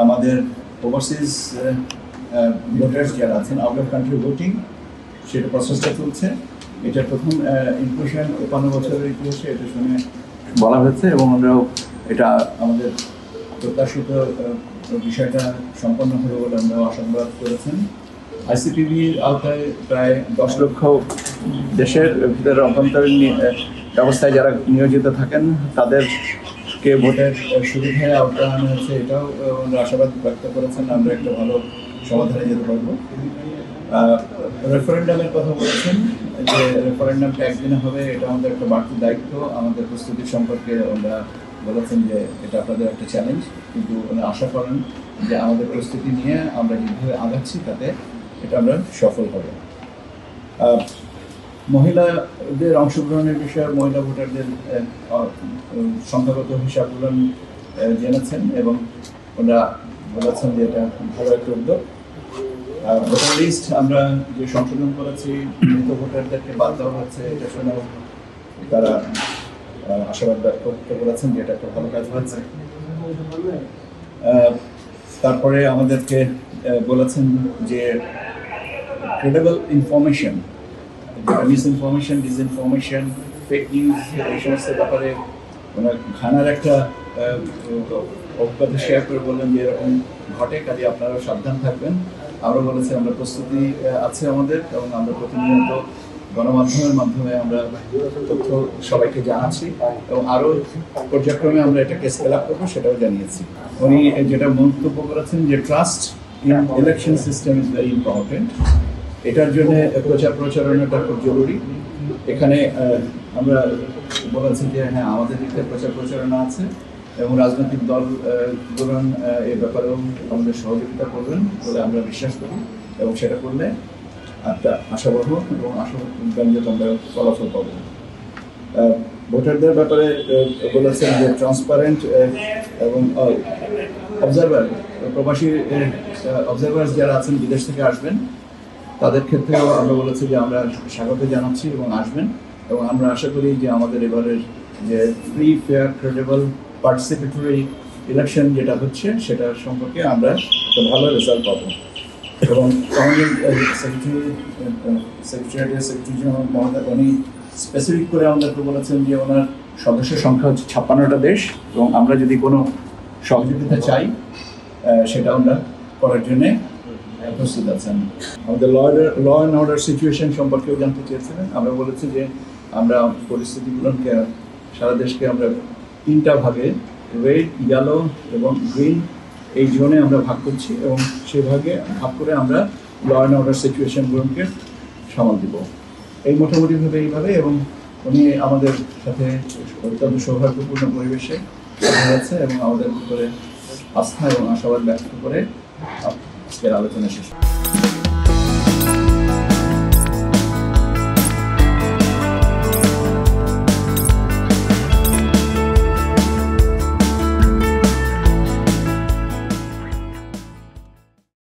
আমাদের overseas voters যারা আছেন আউট অফ কান্ট্রি ভোটিং সেটা প্রসেসটা চলছে। এটার প্রথম ইনক্লুশন ৫৫ বছরের ইতিহাসে এটা শুনে বলা হয়েছে এবং আমরাও এটা আমাদের প্রত্যাশিত বিষয়টা সম্পন্ন হবে বলে আমরা আশাবাদ করেছেন। আইসিটিভির আওতায় প্রায় ১০ লক্ষ দেশের ভিতরে অভ্যন্তরীণ ব্যবস্থায় যারা নিয়োজিত থাকেন তাদেরকে ভোটের সুবিধায় আওতায় আনা হয়েছে, এটাও আমরা আশাবাদ ব্যক্ত করেছেন আমরা একটা ভালো সমাধানে যেতে পারবো। রেফারেন্ডামের কথা বলেছেন যে রেফারেন্ডামটা একদিনে হবে, এটা আমাদের একটা বাড়তি দায়িত্ব। আমাদের প্রস্তুতির সম্পর্কে আমরা বলেছেন যে এটা আপনাদের একটা চ্যালেঞ্জ, কিন্তু আশা করেন যে আমাদের প্রস্তুতি নিয়ে আমরা যেভাবে আগাচ্ছি তাতে এটা আমরা সফল হব। মহিলাদের অংশগ্রহণের বিষয়ে মহিলা ভোটারদের সংখ্যাগত হিসাবগুলো জেনেছেন এবং ওরা বলেছেন যে এটা ভালো একটা উদ্যোগ। ভোটার লিস্ট আমরা যে সংশোধন করেছি, মৃত ভোটারদেরকে বাদ দেওয়া হচ্ছে, এটা শুনেও তারা আশাবাদ ব্যক্ত করেছেন যে এটা একটা ভালো কাজ হচ্ছে। তারপরে আমাদেরকে বলেছেন যে credible information, misinformation, disinformation, fake news এই সমস্ত ব্যাপারে ঘানার একটা অভিজ্ঞতা শেয়ার করে বললেন যে এরকম ঘটে, কাজে আপনারাও সাবধান থাকবেন। আমরা বলেছি আমরা প্রস্তুতি আছে আমাদের এবং আমরা প্রতিনিয়ত গণমাধ্যমের মাধ্যমে আমরা তথ্য সবাইকে জানাচ্ছি এবং আরও পর্যায়ক্রমে আমরা এটাকে স্কেল আপ করবো সেটাও জানিয়েছি। উনি যেটা মন্তব্য করেছেন যে trust in election system is very important, এটার জন্য প্রচারণাটা খুব জরুরি। এখানে আমরা বলেছি যে হ্যাঁ আমাদের দিকে প্রচারণা আছে এবং রাজনৈতিক দলগুলো এ ব্যাপারেও আমাদের সহযোগিতা করবেন বলে আমরা বিশ্বাস করি এবং সেটা করলে একটা আশাবহ এবং আশাব্যঞ্জক আমরা ফলাফল পাব। ভোটারদের ব্যাপারে বলেছেন যে ট্রান্সপারেন্ট এবং অবজারভার, প্রবাসী অবজারভার্স যারা আছেন বিদেশ থেকে আসবেন তাদের ক্ষেত্রেও আমরা বলেছি যে আমরা স্বাগত জানাচ্ছি এবং আসবেন এবং আমরা আশা করি যে আমাদের এবারের যে free, fair, credible, participatory election যেটা হচ্ছে সেটা সম্পর্কে আমরা একটা ভালো রেজাল্ট পাবো। এবং সেক্রেটারি জেনারেল মহোদয় উনি স্পেসিফিক করে আমাদেরকে বলেছেন যে ওনার সদস্যের সংখ্যা হচ্ছে ৫৬টা দেশ এবং আমরা যদি কোনো সহযোগিতা চাই সেটা আমরা করার জন্যে প্রস্তুত আছেন। আমাদের ল অ্যান্ড অর্ডার সিচুয়েশন সম্পর্কেও জানতে চেয়েছিলেন। আমরা বলেছি যে আমরা পরিস্থিতিগুলোকে সারা দেশকে আমরা 3টা ভাগে, রেড, ইয়েলো এবং গ্রিন, এই জোনে আমরা ভাগ করছি এবং সেই ভাগে ভাগ করে আমরা ল অ্যান্ড অর্ডার সিচুয়েশনগুলোকে সামাল দিব। এই মোটামুটিভাবে এইভাবে এবং উনি আমাদের সাথে অত্যন্ত সৌহার্দ্যপূর্ণ পরিবেশে হয়েছে এবং আমাদের উপরে আস্থা এবং আশাবাদ ব্যক্ত করে আজকের আলোচনা শেষ।